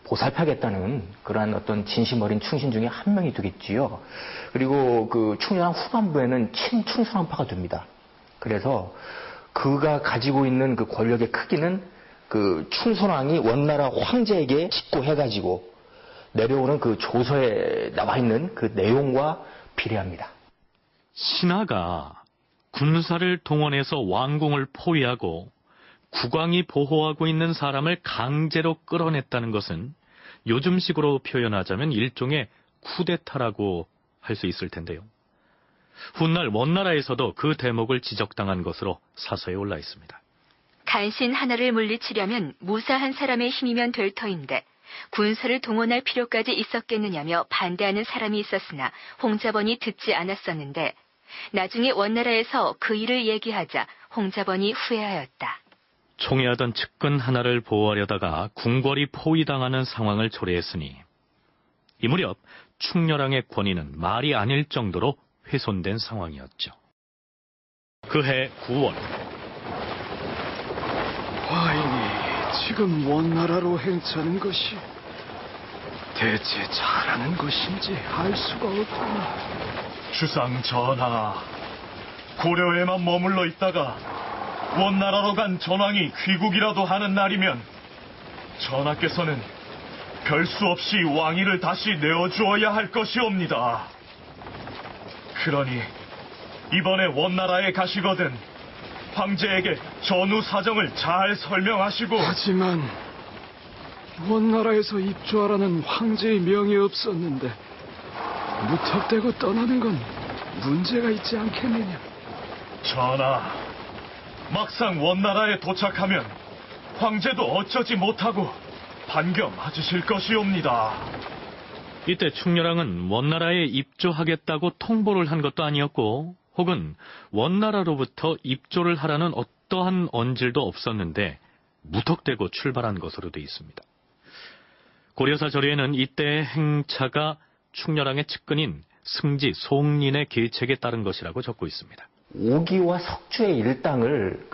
Speaker 5: 보살펴야겠다는 그러한 어떤 진심 어린 충신 중에 한 명이 되겠지요. 그리고 그 충렬왕 후반부에는 친충선왕파가 됩니다. 그래서 그가 가지고 있는 그 권력의 크기는 그 충선왕이 원나라 황제에게 직고해가지고 내려오는 그 조서에 나와 있는 그 내용과 비례합니다.
Speaker 2: 신하가 군사를 동원해서 왕궁을 포위하고 국왕이 보호하고 있는 사람을 강제로 끌어냈다는 것은 요즘식으로 표현하자면 일종의 쿠데타라고 할 수 있을 텐데요. 훗날 원나라에서도 그 대목을 지적당한 것으로 사서에 올라 있습니다.
Speaker 1: 간신 하나를 물리치려면 무사한 사람의 힘이면 될 터인데 군사를 동원할 필요까지 있었겠느냐며 반대하는 사람이 있었으나 홍자번이 듣지 않았었는데 나중에 원나라에서 그 일을 얘기하자 홍자번이 후회하였다.
Speaker 2: 총애하던 측근 하나를 보호하려다가 궁궐이 포위당하는 상황을 초래했으니 이 무렵 충렬왕의 권위는 말이 아닐 정도로 훼손된 상황이었죠. 그해 9월
Speaker 4: 화인이 지금 원나라로 행차하는 것이 대체 잘하는 것인지 알 수가 없구나.
Speaker 10: 주상 전하, 고려에만 머물러 있다가 원나라로 간 전왕이 귀국이라도 하는 날이면 전하께서는 별 수 없이 왕위를 다시 내어주어야 할 것이옵니다. 그러니 이번에 원나라에 가시거든 황제에게 전후 사정을 잘 설명하시고.
Speaker 4: 하지만 원나라에서 입조하라는 황제의 명이 없었는데 무턱대고 떠나는 건 문제가 있지 않겠느냐.
Speaker 10: 전하, 막상 원나라에 도착하면 황제도 어쩌지 못하고 반겨 맞으실 것이옵니다.
Speaker 2: 이때 충렬왕은 원나라에 입조하겠다고 통보를 한 것도 아니었고 혹은 원나라로부터 입조를 하라는 어떠한 언질도 없었는데 무턱대고 출발한 것으로 되어 있습니다. 고려사 자료에는 이때의 행차가 충렬왕의 측근인 승지 송린의 계책에 따른 것이라고 적고 있습니다.
Speaker 5: 오기와 석주의 일당을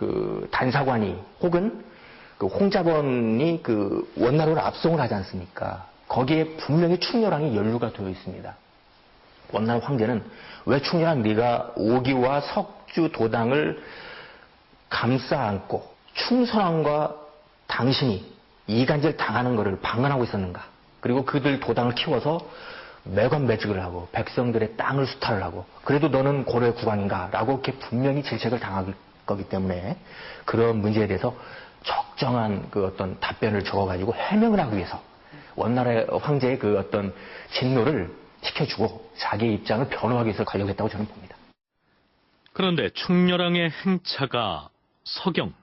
Speaker 5: 단사관이 혹은 홍자번이 원나라로 압송을 하지 않습니까? 거기에 분명히 충렬왕이 연루가 되어 있습니다. 원나라 황제는 왜 충렬왕 네가 오기와 석주 도당을 감싸 안고 충선왕과 당신이 이간질 당하는 것을 방관하고 있었는가? 그리고 그들 도당을 키워서 매관매직을 하고 백성들의 땅을 수탈을 하고 그래도 너는 고려의 국왕인가? 라고 이렇게 분명히 질책을 당할 거기 때문에 그런 문제에 대해서 적정한 어떤 답변을 적어가지고 해명을 하기 위해서 원나라의 황제의 어떤 진노를 시켜주고 자기의 입장을 변호하기 위해서 가려고 했다고 저는 봅니다.
Speaker 2: 그런데 충렬왕의 행차가 서경,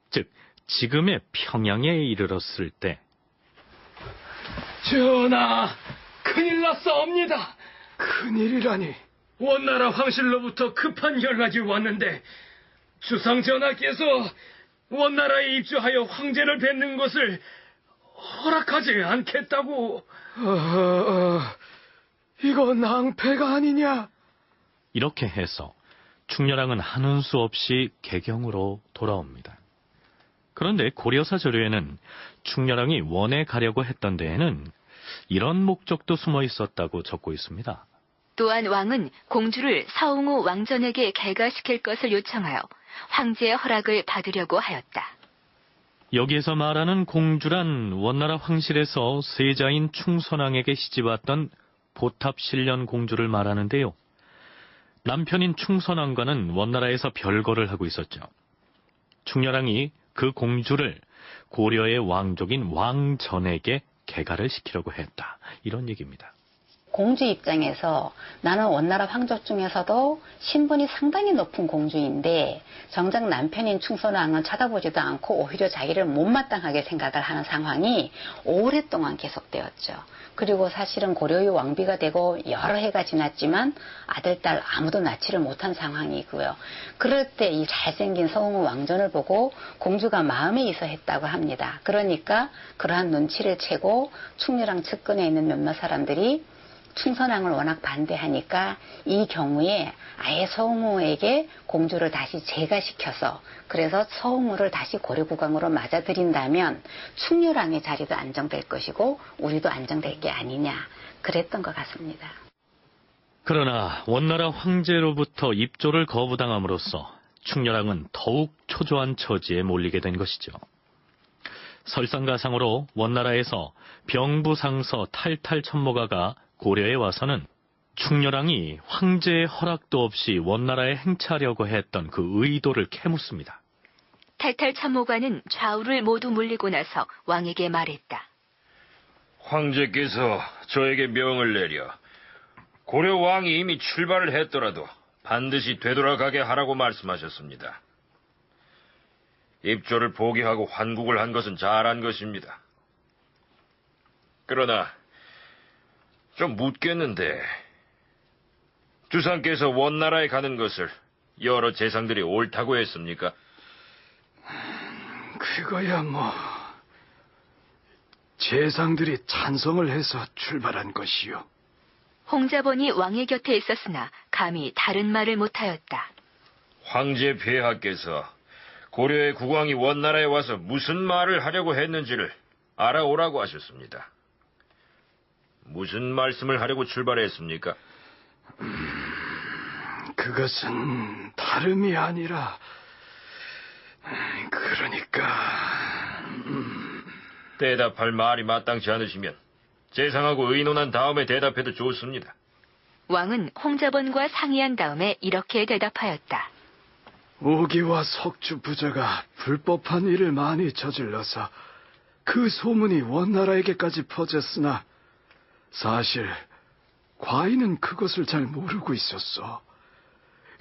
Speaker 2: 즉 지금의 평양에 이르렀을 때
Speaker 3: 전하, 큰일 났사옵니다.
Speaker 4: 큰일이라니.
Speaker 3: 원나라 황실로부터 급한 연락이 왔는데 주상 전하께서 원나라에 입주하여 황제를 뵙는 것을 허락하지 않겠다고.
Speaker 4: 이거 낭패가 아니냐?
Speaker 2: 이렇게 해서 충렬왕은 하는 수 없이 개경으로 돌아옵니다. 그런데 고려사 자료에는 충렬왕이 원에 가려고 했던 데에는 이런 목적도 숨어 있었다고 적고 있습니다.
Speaker 1: 또한 왕은 공주를 서웅후 왕전에게 개가시킬 것을 요청하여 황제의 허락을 받으려고 하였다.
Speaker 2: 여기에서 말하는 공주란 원나라 황실에서 세자인 충선왕에게 시집왔던 보탑신련 공주를 말하는데요. 남편인 충선왕과는 원나라에서 별거를 하고 있었죠. 충렬왕이 그 공주를 고려의 왕족인 왕전에게 개가를 시키려고 했다. 이런 얘기입니다.
Speaker 6: 공주 입장에서 나는 원나라 황족 중에서도 신분이 상당히 높은 공주인데 정작 남편인 충선왕은 쳐다보지도 않고 오히려 자기를 못마땅하게 생각을 하는 상황이 오랫동안 계속되었죠. 그리고 사실은 고려의 왕비가 되고 여러 해가 지났지만 아들, 딸 아무도 낳지를 못한 상황이고요. 그럴 때 이 잘생긴 서웅후 왕전을 보고 공주가 마음에 있어 했다고 합니다. 그러니까 그러한 눈치를 채고 충렬왕 측근에 있는 몇몇 사람들이 충선왕을 워낙 반대하니까 이 경우에 아예 서웅후에게 공주를 다시 제가시켜서 그래서 서웅후를 다시 고려국왕으로 맞아들인다면 충렬왕의 자리도 안정될 것이고 우리도 안정될 게 아니냐 그랬던 것 같습니다.
Speaker 2: 그러나 원나라 황제로부터 입조를 거부당함으로써 충렬왕은 더욱 초조한 처지에 몰리게 된 것이죠. 설상가상으로 원나라에서 병부상서 탈탈천모가가 고려에 와서는 충렬왕이 황제의 허락도 없이 원나라에 행차하려고 했던 그 의도를 캐묻습니다.
Speaker 1: 탈탈 참모관은 좌우를 모두 물리고 나서 왕에게 말했다.
Speaker 9: 황제께서 저에게 명을 내려 고려 왕이 이미 출발을 했더라도 반드시 되돌아가게 하라고 말씀하셨습니다. 입조를 포기하고 환국을 한 것은 잘한 것입니다. 그러나 좀 묻겠는데 주상께서 원나라에 가는 것을 여러 재상들이 옳다고 했습니까?
Speaker 4: 그거야 뭐 재상들이 찬성을 해서 출발한 것이요.
Speaker 1: 홍자본이 왕의 곁에 있었으나 감히 다른 말을 못하였다.
Speaker 9: 황제 폐하께서 고려의 국왕이 원나라에 와서 무슨 말을 하려고 했는지를 알아오라고 하셨습니다. 무슨 말씀을 하려고 출발했습니까?
Speaker 4: 그것은 다름이 아니라 그러니까
Speaker 9: 대답할 말이 마땅치 않으시면 재상하고 의논한 다음에 대답해도 좋습니다.
Speaker 1: 왕은 홍자본과 상의한 다음에 이렇게 대답하였다.
Speaker 4: 오기와 석주 부자가 불법한 일을 많이 저질러서 그 소문이 원나라에게까지 퍼졌으나 사실 과인은 그것을 잘 모르고 있었어.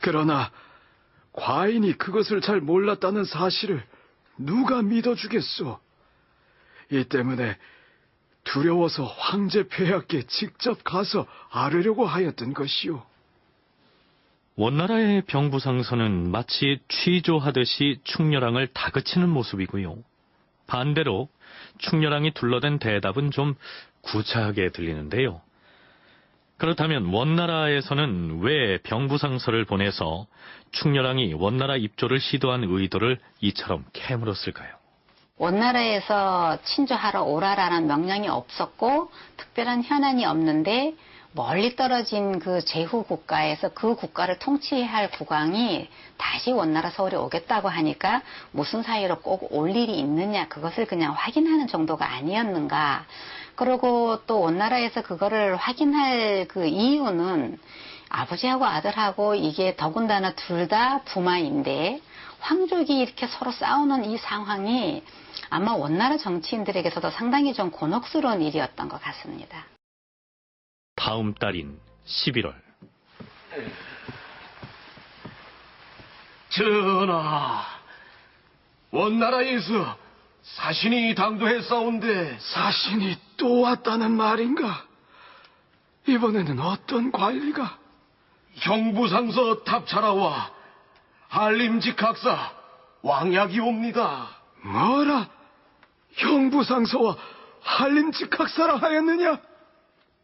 Speaker 4: 그러나 과인이 그것을 잘 몰랐다는 사실을 누가 믿어주겠소? 이 때문에 두려워서 황제 폐하께 직접 가서 아뢰려고 하였던 것이오.
Speaker 2: 원나라의 병부상서는 마치 취조하듯이 충렬왕을 다그치는 모습이고요. 반대로 충렬왕이 둘러댄 대답은 좀 구차하게 들리는데요. 그렇다면 원나라에서는 왜 병부상서를 보내서 충렬왕이 원나라 입조를 시도한 의도를 이처럼 캐물었을까요?
Speaker 6: 원나라에서 친조하러 오라라는 명령이 없었고 특별한 현안이 없는데 멀리 떨어진 그 제후 국가에서 그 국가를 통치할 국왕이 다시 원나라 서울에 오겠다고 하니까 무슨 사이로 꼭 올 일이 있느냐 그것을 그냥 확인하는 정도가 아니었는가. 그리고 또 원나라에서 그거를 확인할 그 이유는 아버지하고 아들하고 이게 더군다나 둘 다 부마인데 황족이 이렇게 서로 싸우는 이 상황이 아마 원나라 정치인들에게서도 상당히 좀 곤혹스러운 일이었던 것 같습니다.
Speaker 2: 다음 달인 11월.
Speaker 10: 전하, 원나라에서 사신이 당도했사온데
Speaker 4: 사신이 또 왔다는 말인가? 이번에는 어떤 관리가?
Speaker 10: 형부상서 탑차라와 한림직학사 왕약이 옵니다.
Speaker 4: 뭐라? 형부상서와 한림직학사라 하였느냐?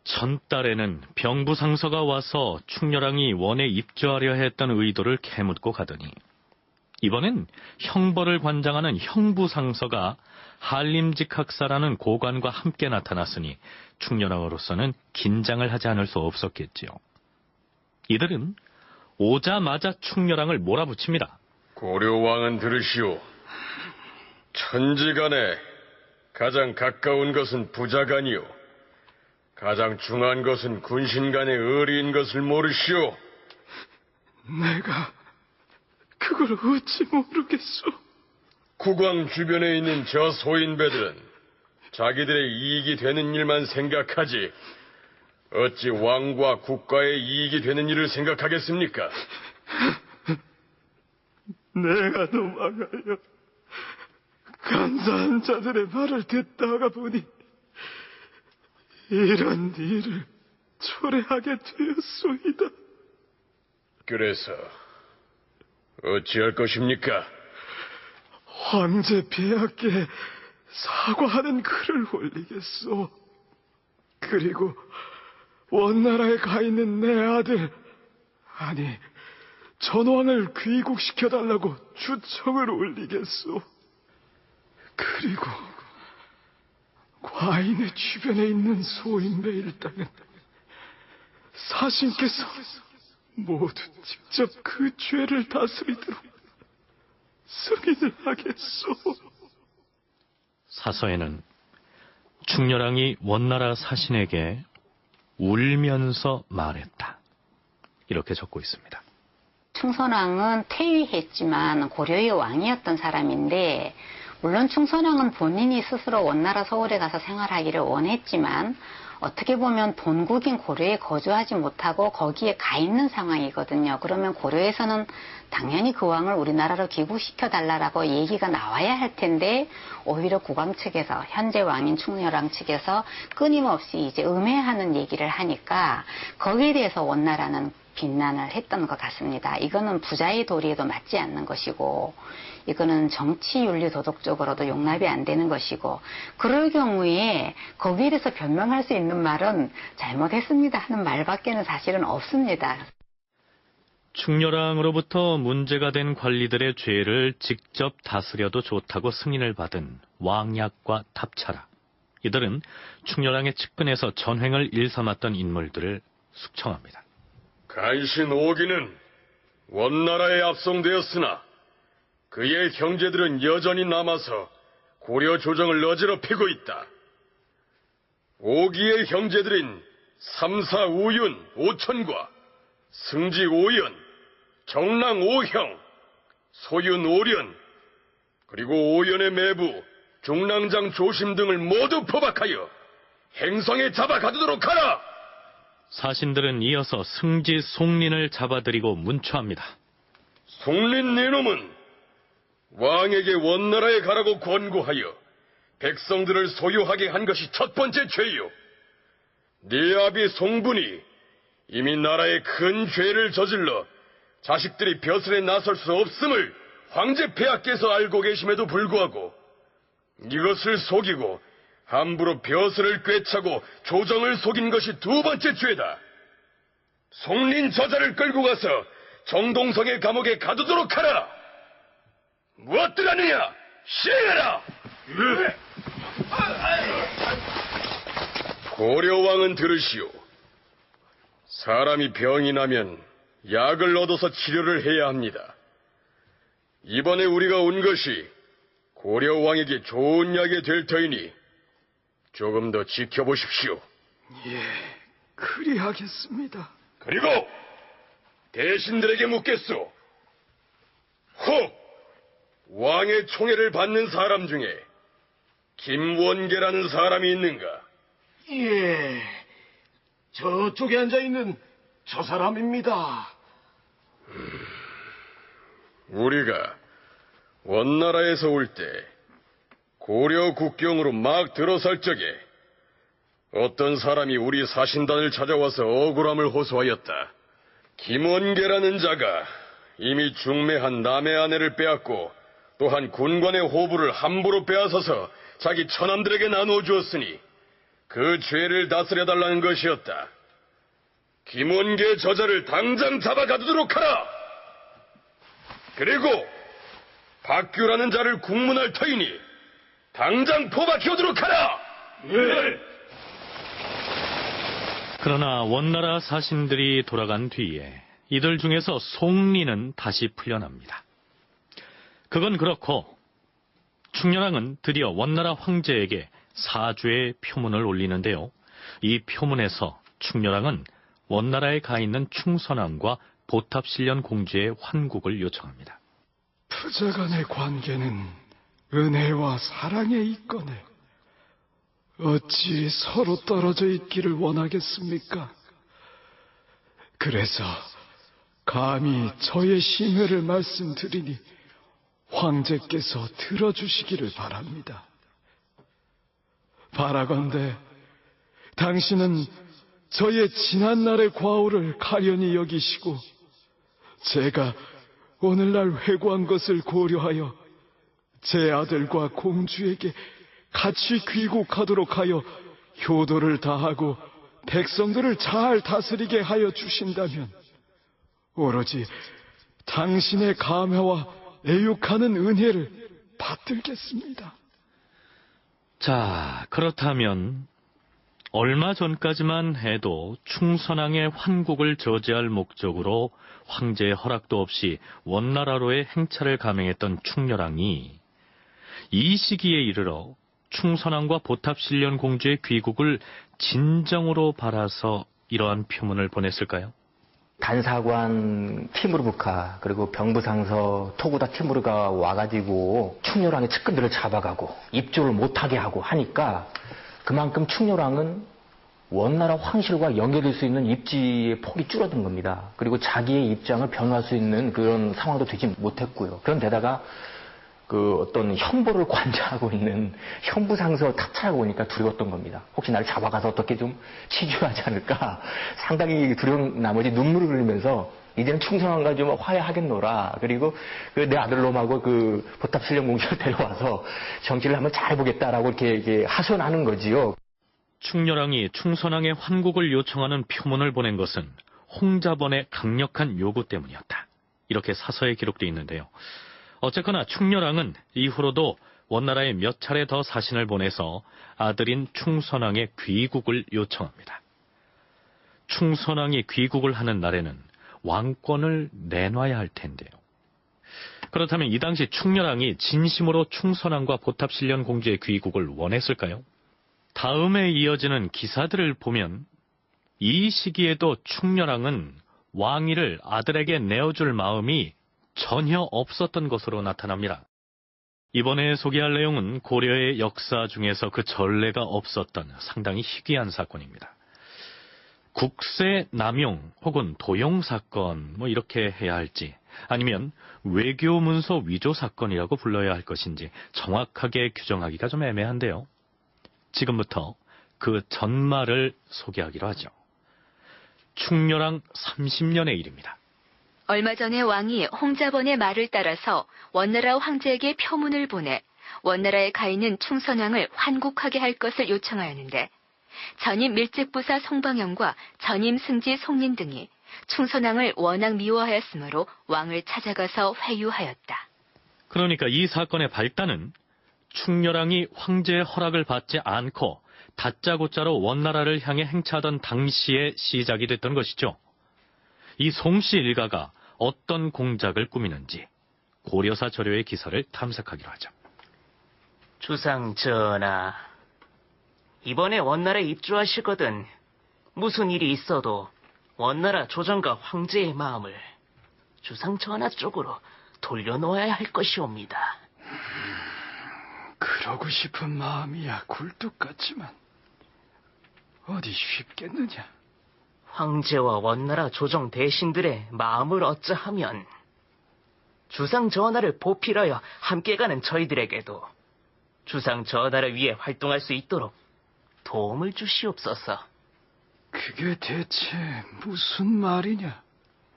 Speaker 2: 전달에는 병부상서가 와서 충렬왕이 원에 입조하려 했던 의도를 캐묻고 가더니 이번엔 형벌을 관장하는 형부상서가 한림직학사라는 고관과 함께 나타났으니 충렬왕으로서는 긴장을 하지 않을 수 없었겠지요. 이들은 오자마자 충렬왕을 몰아붙입니다.
Speaker 8: 고려왕은 들으시오. 천지간에 가장 가까운 것은 부자간이요. 가장 중한 것은 군신간의 의리인 것을 모르시오.
Speaker 4: 내가 그걸 어찌 모르겠소.
Speaker 8: 국왕 주변에 있는 저 소인배들은 자기들의 이익이 되는 일만 생각하지 어찌 왕과 국가의 이익이 되는 일을 생각하겠습니까?
Speaker 4: 내가 도망하여 간사한 자들의 말을 듣다가 보니 이런 일을 초래하게 되었소이다.
Speaker 8: 그래서 어찌할 것입니까?
Speaker 4: 황제 폐하께 사과하는 글을 올리겠소. 그리고 원나라에 가 있는 내 아들, 아니 전왕을 귀국시켜달라고 주청을 올리겠소. 그리고 과인의 주변에 있는 소인배 일당은 사신께서 모두 직접 그 죄를 다스리도록 승인을 하겠소.
Speaker 2: 사서에는 충렬왕이 원나라 사신에게 울면서 말했다. 이렇게 적고 있습니다.
Speaker 6: 충선왕은 퇴위했지만 고려의 왕이었던 사람인데, 물론 충선왕은 본인이 스스로 원나라 서울에 가서 생활하기를 원했지만 어떻게 보면 본국인 고려에 거주하지 못하고 거기에 가 있는 상황이거든요. 그러면 고려에서는 당연히 그 왕을 우리나라로 귀국시켜달라고 얘기가 나와야 할 텐데, 오히려 국왕 측에서, 현재 왕인 충렬왕 측에서 끊임없이 이제 음해하는 얘기를 하니까 거기에 대해서 원나라는 비난을 했던 것 같습니다. 이거는 부자의 도리에도 맞지 않는 것이고, 이거는 정치 윤리 도덕적으로도 용납이 안 되는 것이고, 그럴 경우에 거기에 대해서 변명할 수 있는 말은 잘못했습니다 하는 말밖에는 사실은 없습니다.
Speaker 2: 충렬왕으로부터 문제가 된 관리들의 죄를 직접 다스려도 좋다고 승인을 받은 왕약과 탑차라. 이들은 충렬왕의 측근에서 전횡을 일삼았던 인물들을 숙청합니다.
Speaker 8: 간신 오기는 원나라에 압송되었으나 그의 형제들은 여전히 남아서 고려 조정을 어지럽히고 있다. 오기의 형제들인 삼사 우윤 오천과 승지 오연, 정랑 오형, 소윤 오련, 그리고 오연의 매부, 중랑장 조심 등을 모두 포박하여 행성에 잡아 가두도록 하라!
Speaker 2: 사신들은 이어서 승지 송린을 잡아들이고 문초합니다.
Speaker 8: 송린 네놈은 왕에게 원나라에 가라고 권고하여 백성들을 소유하게 한 것이 첫 번째 죄요. 네 아비 송분이 이미 나라에 큰 죄를 저질러 자식들이 벼슬에 나설 수 없음을 황제 폐하께서 알고 계심에도 불구하고 이것을 속이고 함부로 벼슬을 꿰차고 조정을 속인 것이 두 번째 죄다. 송린 저자를 끌고 가서 정동성의 감옥에 가두도록 하라. 무엇들 하느냐? 시행하라. 고려왕은 들으시오. 사람이 병이 나면 약을 얻어서 치료를 해야 합니다. 이번에 우리가 온 것이 고려왕에게 좋은 약이 될 터이니 조금 더 지켜보십시오.
Speaker 4: 예, 그리하겠습니다.
Speaker 8: 그리고 대신들에게 묻겠소. 혹 왕의 총애를 받는 사람 중에 김원계라는 사람이 있는가?
Speaker 10: 예, 저쪽에 앉아있는 저 사람입니다.
Speaker 8: 우리가 원나라에서 올 때 고려 국경으로 막 들어설 적에 어떤 사람이 우리 사신단을 찾아와서 억울함을 호소하였다. 김원계라는 자가 이미 중매한 남의 아내를 빼앗고 또한 군관의 호부를 함부로 빼앗아서 자기 처남들에게 나누어 주었으니 그 죄를 다스려달라는 것이었다. 김원계 저자를 당장 잡아 가두도록 하라. 그리고 박규라는 자를 국문할 터이니 당장 포박해오도록 하라. 예.
Speaker 2: 그러나 원나라 사신들이 돌아간 뒤에 이들 중에서 송린은 다시 풀려납니다. 그건 그렇고 충렬왕은 드디어 원나라 황제에게 사죄의 표문을 올리는데요. 이 표문에서 충렬왕은 원나라에 가 있는 충선왕과 보탑신련 공주의 환국을 요청합니다.
Speaker 4: 부자 간의 관계는 은혜와 사랑에 있거늘 어찌 서로 떨어져 있기를 원하겠습니까? 그래서 감히 저의 심혈을 말씀드리니 황제께서 들어주시기를 바랍니다. 바라건대 당신은 저의 지난날의 과오를 가련히 여기시고 제가 오늘날 회고한 것을 고려하여 제 아들과 공주에게 같이 귀국하도록 하여 효도를 다하고 백성들을 잘 다스리게 하여 주신다면 오로지 당신의 감화와 애육하는 은혜를 받들겠습니다.
Speaker 2: 자, 그렇다면 얼마 전까지만 해도 충선왕의 환국을 저지할 목적으로 황제의 허락도 없이 원나라로의 행차를 감행했던 충렬왕이 이 시기에 이르러 충선왕과 보탑신련 공주의 귀국을 진정으로 바라서 이러한 표문을 보냈을까요?
Speaker 5: 단사관 티무르부카 그리고 병부상서 토구다 티무르가 와가지고 충렬왕의 측근들을 잡아가고 입조를 못하게 하고 하니까 그만큼 충렬왕은 원나라 황실과 연계될 수 있는 입지의 폭이 줄어든 겁니다. 그리고 자기의 입장을 변호할 수 있는 그런 상황도 되지 못했고요. 그런데다가 그 어떤 형보를 관장하고 있는 형부상서 탑차하고 오니까 두려웠던 겁니다. 혹시 나를 잡아가서 어떻게 좀 치주하지 않을까 상당히 두려운 나머지 눈물을 흘리면서 이제는 충성왕과 좀 화해하겠노라. 그리고 그 내 아들놈하고 그 보탑신령공주를 데려와서 정치를 한번 잘 보겠다라고 이렇게 하소연하는 거지요.
Speaker 2: 충렬왕이 충선왕의 환국을 요청하는 표문을 보낸 것은 홍자번의 강력한 요구 때문이었다. 이렇게 사서에 기록되어 있는데요. 어쨌거나 충렬왕은 이후로도 원나라에 몇 차례 더 사신을 보내서 아들인 충선왕의 귀국을 요청합니다. 충선왕이 귀국을 하는 날에는 왕권을 내놔야 할 텐데요. 그렇다면 이 당시 충렬왕이 진심으로 충선왕과 보탑신련 공주의 귀국을 원했을까요? 다음에 이어지는 기사들을 보면 이 시기에도 충렬왕은 왕위를 아들에게 내어줄 마음이 전혀 없었던 것으로 나타납니다. 이번에 소개할 내용은 고려의 역사 중에서 그 전례가 없었던 상당히 희귀한 사건입니다. 국세 남용 혹은 도용 사건 이렇게 해야 할지 아니면 외교 문서 위조 사건이라고 불러야 할 것인지 정확하게 규정하기가 좀 애매한데요. 지금부터 그 전말을 소개하기로 하죠. 충렬왕 30년의 일입니다.
Speaker 1: 얼마 전에 왕이 홍자번의 말을 따라서 원나라 황제에게 표문을 보내 원나라에 가 있는 충선왕을 환국하게 할 것을 요청하였는데 전임 밀직부사 송방영과 전임 승지 송린 등이 충선왕을 워낙 미워하였으므로 왕을 찾아가서 회유하였다.
Speaker 2: 그러니까 이 사건의 발단은 충렬왕이 황제의 허락을 받지 않고 다짜고짜로 원나라를 향해 행차하던 당시에 시작이 됐던 것이죠. 이 송씨 일가가 어떤 공작을 꾸미는지 고려사 저료의 기사를 탐색하기로 하죠.
Speaker 11: 주상 전하, 이번에 원나라에 입주하시거든 무슨 일이 있어도 원나라 조정과 황제의 마음을 주상 전하 쪽으로 돌려놓아야 할 것이옵니다.
Speaker 4: 그러고 싶은 마음이야 굴뚝 같지만 어디 쉽겠느냐.
Speaker 11: 황제와 원나라 조정 대신들의 마음을 어쩌하면 주상 전하를 보필하여 함께 가는 저희들에게도 주상 전하를 위해 활동할 수 있도록 도움을 주시옵소서.
Speaker 4: 그게 대체 무슨 말이냐?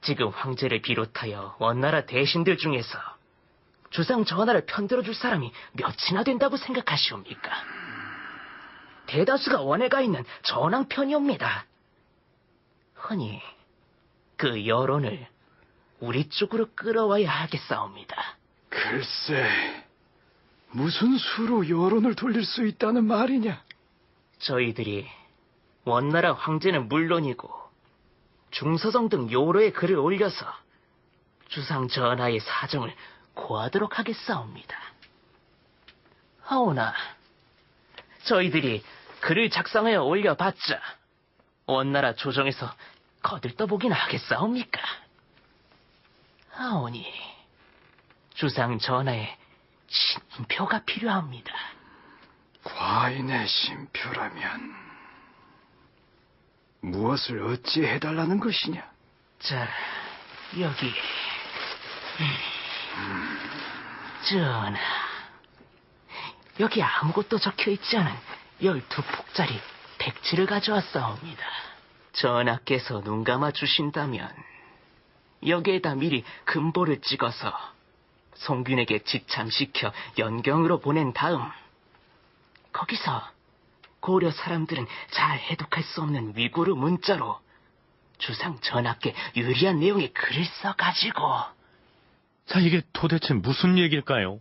Speaker 11: 지금 황제를 비롯하여 원나라 대신들 중에서 주상 전하를 편들어줄 사람이 몇이나 된다고 생각하시옵니까? 대다수가 원에 가 있는 전왕 편이옵니다. 허니 그 여론을 우리 쪽으로 끌어와야 하겠사옵니다.
Speaker 4: 글쎄, 무슨 수로 여론을 돌릴 수 있다는 말이냐?
Speaker 11: 저희들이 원나라 황제는 물론이고 중서성 등 요로에 글을 올려서 주상 전하의 사정을 고하도록 하겠사옵니다. 하오나 저희들이 글을 작성하여 올려봤자 원나라 조정에서 거들떠보기나 하겠사옵니까? 하오니 주상 전하의 신표가 필요합니다.
Speaker 4: 과인의 신표라면 무엇을 어찌 해달라는 것이냐?
Speaker 11: 자, 여기 전하, 여기 아무것도 적혀있지 않은 12폭짜리 백지를 가져왔사옵니다. 전하께서 눈 감아 주신다면 여기에다 미리 금보를 찍어서 송균에게 지참시켜 연경으로 보낸 다음 거기서 고려 사람들은 잘 해독할 수 없는 위구르 문자로 주상 전하께 유리한 내용의 글을 써가지고.
Speaker 2: 자, 이게 도대체 무슨 얘기일까요?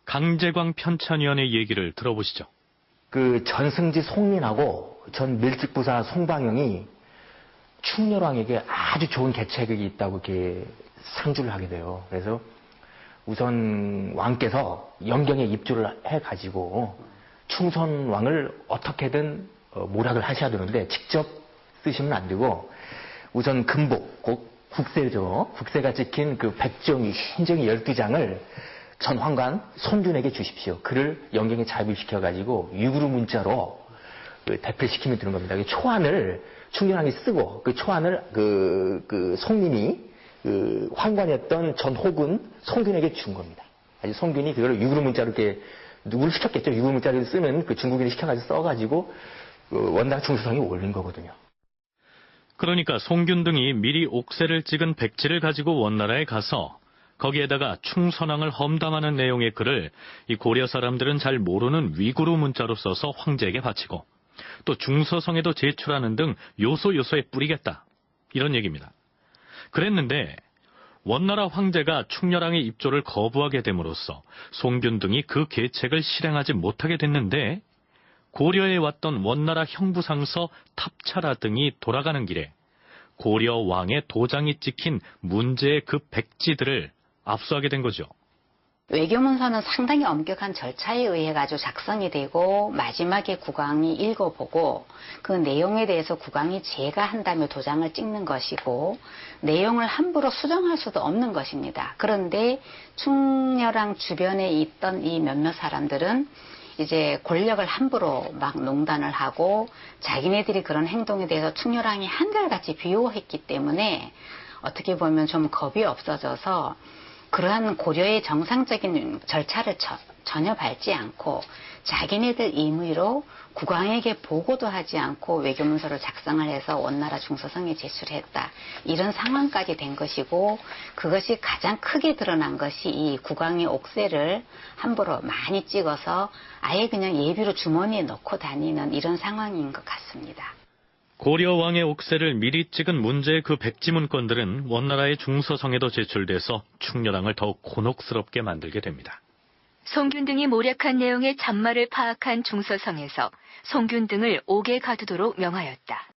Speaker 2: 강제광 편찬위원의 얘기를 들어보시죠.
Speaker 5: 그 전승지 송린하고 전 밀직부사 송방영이 충렬왕에게 아주 좋은 계책이 있다고 이렇게 상주를 하게 돼요. 그래서 우선 왕께서 연경에 입주를 해가지고 충선왕을 어떻게든 모락을 하셔야 되는데 직접 쓰시면 안 되고 우선 금복, 곧 국세죠. 국세가 찍힌 그 백종이, 흰종이 12장을 전 황관 송균에게 주십시오. 그를 영경에 자입시켜가지고 유구르 문자로 그 대필시키면 되는 겁니다. 초안을 충렬왕이 쓰고 그 초안을 그 송림이 그 황관이었던 전호군 송균에게 준 겁니다. 아주 송균이 그걸 유구르 문자로 이렇게 누구를 시켰겠죠. 유구르 문자를 쓰는 그 중국인을 시켜가지고 써가지고 그 원나라 중서성에 올린 거거든요.
Speaker 2: 그러니까 송균 등이 미리 옥세를 찍은 백지를 가지고 원나라에 가서 거기에다가 충선왕을 험담하는 내용의 글을 이 고려 사람들은 잘 모르는 위구르 문자로 써서 황제에게 바치고 또 중서성에도 제출하는 등 요소요소에 뿌리겠다. 이런 얘기입니다. 그랬는데 원나라 황제가 충렬왕의 입조를 거부하게 됨으로써 송균 등이 그 계책을 실행하지 못하게 됐는데 고려에 왔던 원나라 형부상서 탑차라 등이 돌아가는 길에 고려 왕의 도장이 찍힌 문제의 그 백지들을 압수하게 된 거죠.
Speaker 6: 외교문서는 상당히 엄격한 절차에 의해 가지고 작성이 되고 마지막에 국왕이 읽어보고 그 내용에 대해서 국왕이 제가 다음에 도장을 찍는 것이고 내용을 함부로 수정할 수도 없는 것입니다. 그런데 충렬왕 주변에 있던 이 몇몇 사람들은 이제 권력을 함부로 막 농단을 하고 자기네들이 그런 행동에 대해서 충렬왕이 한결같이 비호했기 때문에 어떻게 보면 좀 겁이 없어져서 그러한 고려의 정상적인 절차를 전혀 밟지 않고 자기네들 임의로 국왕에게 보고도 하지 않고 외교문서를 작성을 해서 원나라 중서성에 제출했다. 이런 상황까지 된 것이고 그것이 가장 크게 드러난 것이 이 국왕의 옥세를 함부로 많이 찍어서 아예 그냥 예비로 주머니에 넣고 다니는 이런 상황인 것 같습니다.
Speaker 2: 고려 왕의 옥세를 미리 찍은 문제의 그 백지 문건들은 원나라의 중서성에도 제출돼서 충렬왕을 더욱 곤혹스럽게 만들게 됩니다.
Speaker 1: 송균 등이 모략한 내용의 잔말을 파악한 중서성에서 송균 등을 옥에 가두도록 명하였다.